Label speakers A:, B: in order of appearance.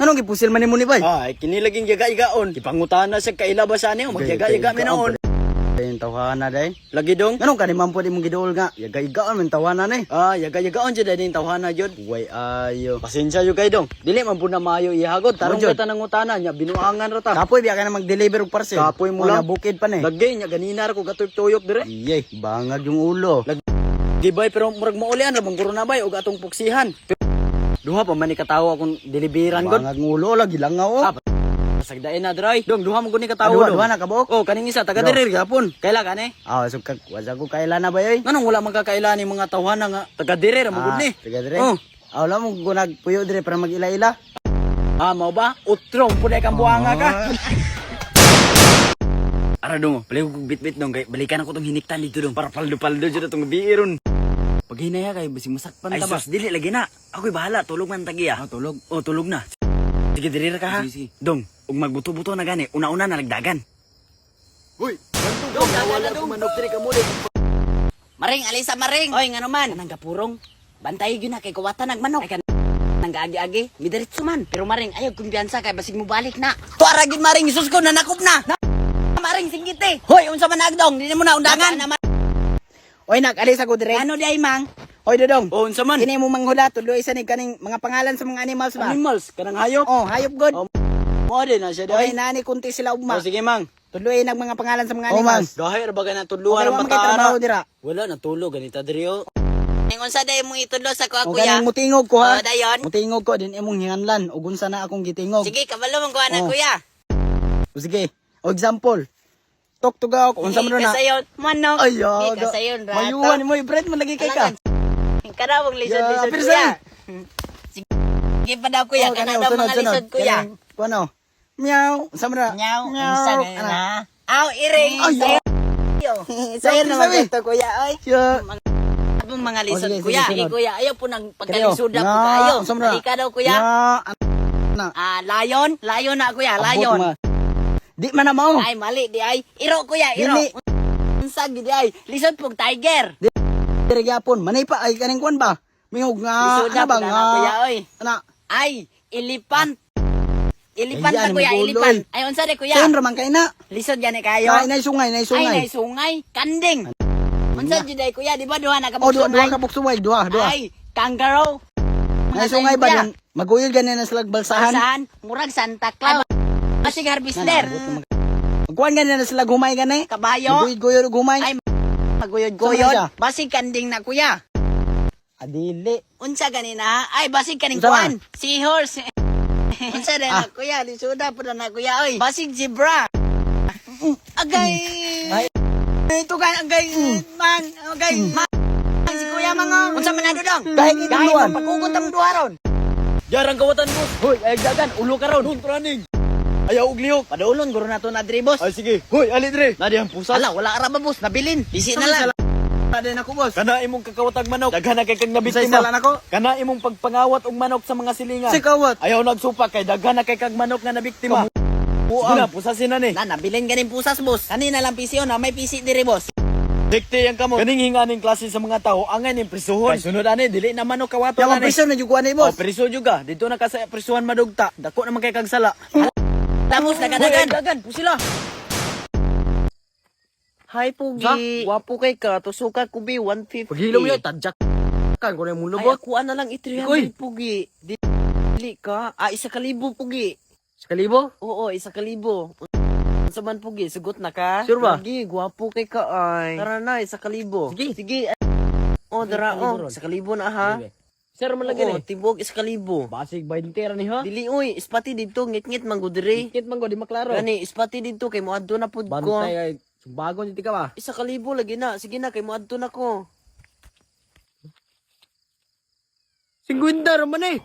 A: Anong gipusil man nimo ni bay?
B: Ay, kini laging yaga-igaon. Ipangutana sa kailabas ani, magyaga-yaga mi noon.
A: Yung tawanan day.
B: Lagi dong.
A: Anong kanimang pwede mong giduol nga? Yaga-igaon man tawanan eh.
B: Yaga-yagaon jud din tawhana jud.
A: Way ayo.
B: Pasensya yo kay dong. Dili man pud na maayo ihagod. Tarong
A: Jud.
B: kita nang utana nya binuangan ra ta.
A: Kapoy biya ka na mag-deliver og parcel.
B: Kapoy mo lang.
A: Bukid pa ni.
B: Lagi nya ganina ra ko gatuyok dire.
A: Iyay, bangag yung ulo.
B: Gibay pero murag maulian ra bang corona bay og atong puksihan. Duha pa man ni katawo akong deliveran god.
A: Bangag ng ulo lagi lang nga oh.
B: Sagdain na dry. Dong duha man gud ni katawo.
A: Duha na kabok.
B: Oh, kaning isa taga dire gapon. Kaila ka ni?
A: So wasa ko kaila na ba yoy?
B: Nganong wala man kakaila ni mga tawhana nga taga dire ra mo gud ni.
A: Taga dire.
B: Oh.
A: Wala mo gunag puyo dire para mag-ila-ila.
B: Mao ba? Utrong puday kang buanga ka. Ara dong, balik ko bit-bit dong kay balikan ako tong hiniktan dito dong para paldo-paldo jud tong biiron. Pag hinaya kay basi masakpan ta ba? Ay sus, dili lagi na. Ako'y bahala, tulog man tagiya. Tulog. Oh, tulog na. Sige, diri ra ka ha. Sige. Dong, ug magbuto-buto na gani, una-una na nagdagan. Hoy, dong, wala ko manok diri ka muli.
C: Maring, alisa maring. Oy, ngano man? Kanang gapurong. Bantay gyud na kay kuwatan nagmanok. Ay kan nang gaagi-agi, midiretso man. Pero maring, ayaw kumpiyansa kay basig mo balik na. Tuara gyud maring, isus ko nanakop na. Maring singgit. Hoy, unsa man nagdong? Dili mo na undangan.
A: Oy nak, alis ako dire.
C: Ano di ay mang?
A: Oy dodong.
B: Oh, unsa man?
A: Kini mo manghula tuloy isa ni kaning mga pangalan sa mga animals ba?
B: Animals, kanang hayop.
A: Oh, hayop god.
B: Oh, mo din na siya
A: Oy
B: dai.
A: nani kunti sila ugma.
B: Oh, sige mang.
A: Tuloy nag mga pangalan sa mga
B: Oh,
A: animals.
B: Gahay ra ba na
A: Okay,
B: tudluan
A: wa
B: ang
A: man kay trabaho
B: bata.
A: dira.
B: Wala natulog ganita diri oh.
C: Ingon sa day mo itudlo sa ko
A: O kanang
C: kuya.
A: mutingog ko ha.
C: Oh, dayon.
A: Mutingog ko din imong hinganlan ug unsa na akong gitingog.
C: Sige, kabalo man kuha na
A: Oh.
C: kuya.
A: O sige. O example. Tok tugaw ko unsa man na.
C: Kasayon, manok.
A: Ay,
C: Di kasayon rato.
A: Mayuhan mo bread man lagi kay ka.
C: Kanawang lisod-lisod
A: Yeah,
C: kuya. Sige pa daw kuya,
A: Oh,
C: kana daw mga lisod kuya.
A: Kuno. Meow. Unsa man na?
C: Nyaw,
A: Meow.
C: unsa
A: Ano?
C: na? Aw, iring.
A: Ay,
C: Sayo. Sayo
A: Sabi,
C: naman
A: sabi.
C: ito kuya, oy.
A: Siya.
C: Abong mga lisod
A: sige,
C: kuya.
A: sige,
C: Sige
A: sunod.
C: kuya, ayaw po nang
A: Kayo.
C: pagkalisuda po
A: Na,
C: kayo.
A: unsa man na?
C: Halika daw kuya.
A: Na.
C: Lion? Lion na kuya, lion.
A: Di man na mao.
C: Ay, mali, di ay. Iro kuya, iro.
A: Dili.
C: Unsa gid ay? Lisod pog tiger.
A: Dire gyapon. Manay pa ay kaning kwan ba? Mingog nga
C: Lisuda
A: ano ba
C: po
A: nga?
C: na kuya, oy.
A: Ana.
C: Ay, elephant. Elephant
A: Ayan,
C: na kuya,
A: may guloy.
C: elephant. Ay, unsa de kuya?
A: Sayon ra man kay na.
C: Lisod gani kayo.
A: Nay nay sungay, nay
C: Ay,
A: sungay.
C: nay sungay. Kanding. Unsa jud ay kuya, di ba duha na
A: Oh, duha
C: sungay?
A: ka buksumay, duha.
C: Ay, kangaroo.
A: Nay sungay ba din? Maguyod gani na sila balsahan.
C: Saan? Murag Santa Claus. Masig harvester.
A: Magkuhan gani na sila gumay gani.
C: Kabayo.
A: Maguyod gumay.
C: Ay,
A: Saan
C: maguyod-guyod. Basig kanding na kuya.
A: Adili.
C: Unsa ganina? Ay, basig kaning
A: Unsa
C: kuan. Seahorse. Unsa na na kuya? Lisuda po na kuya. Oy, basig zebra. Agay.
A: Ay.
C: Ito ka, agay. Man, agay. Man. Si kuya mga. Unsa man na dudong?
A: Dahil itong duwan.
C: Pagkugot ang duwaron.
B: Jarang kawatan boss. Hoy, ay dagan ulo ka ron. Nun praning. Ayaw og lihok.
C: Padulon guro na to na diri boss.
B: Ay sige. Hoy, ali dire. Nadi ang pusat.
C: Ala, wala ara ba boss? Nabilin. Bisi na lang.
A: Din ako boss.
B: Kana imong kakawatag manok. Daghan na kay kag
A: Sa
B: nabiktima.
A: isalan ako.
B: Kana imong pagpangawat og manok sa mga silingan.
A: Si kawat.
B: Ayaw nagsupa kay daghan na kay kag manok nga nabiktima. Sige na, pusasin na ni.
C: Na, nabilin ganing pusas boss. Kanina lang PC na may PC diri boss.
B: Dikte yang kamo. Kaning hinganing klase sa mga tao angay ning prisuhon. Kay sunod ani dili na manok kawato
A: Yawa
B: ani.
A: priso na jud kuan ni
B: Oh,
A: boss.
B: priso juga. Dito na ka sa prisuhan madugta. Dako naman kay kag sala.
C: Tapos
B: Hoy,
C: nagadagan.
B: dagan, pusila.
C: Hi Pugi.
B: Wapo kay ka, tusuka ko bi 150.
A: Paghilo mo yun, tadyak kan ko na yung
C: Ay,
A: mulubot.
C: ako na lang
A: Ikoy.
C: i-300 Pugi. Dili ka. Ah, 1,000 Pugi.
A: Sa kalibo?
C: Oo, 1,000. Unsa man Pugi, sugot na ka?
A: Sure ba?
C: Lagi, gwapo kay ka ay. Tara na, 1,000.
A: Sige.
C: Sige. Oh, dara oh. 1,000 na ha.
B: Sir man lagi
C: Oo,
B: ni.
C: tibok 1,000.
B: Basig 20 ra ni ha.
C: Dili oy, ispati dito, ngit-ngit man gudre.
B: Kit man go di maklaro.
C: Gani, ispati dito kay moadto na pud ko.
B: Bantay ay bago ni ka ba?
C: 1,000 lagi na. Sige na kay moadto na ko.
B: 50 ra man eh.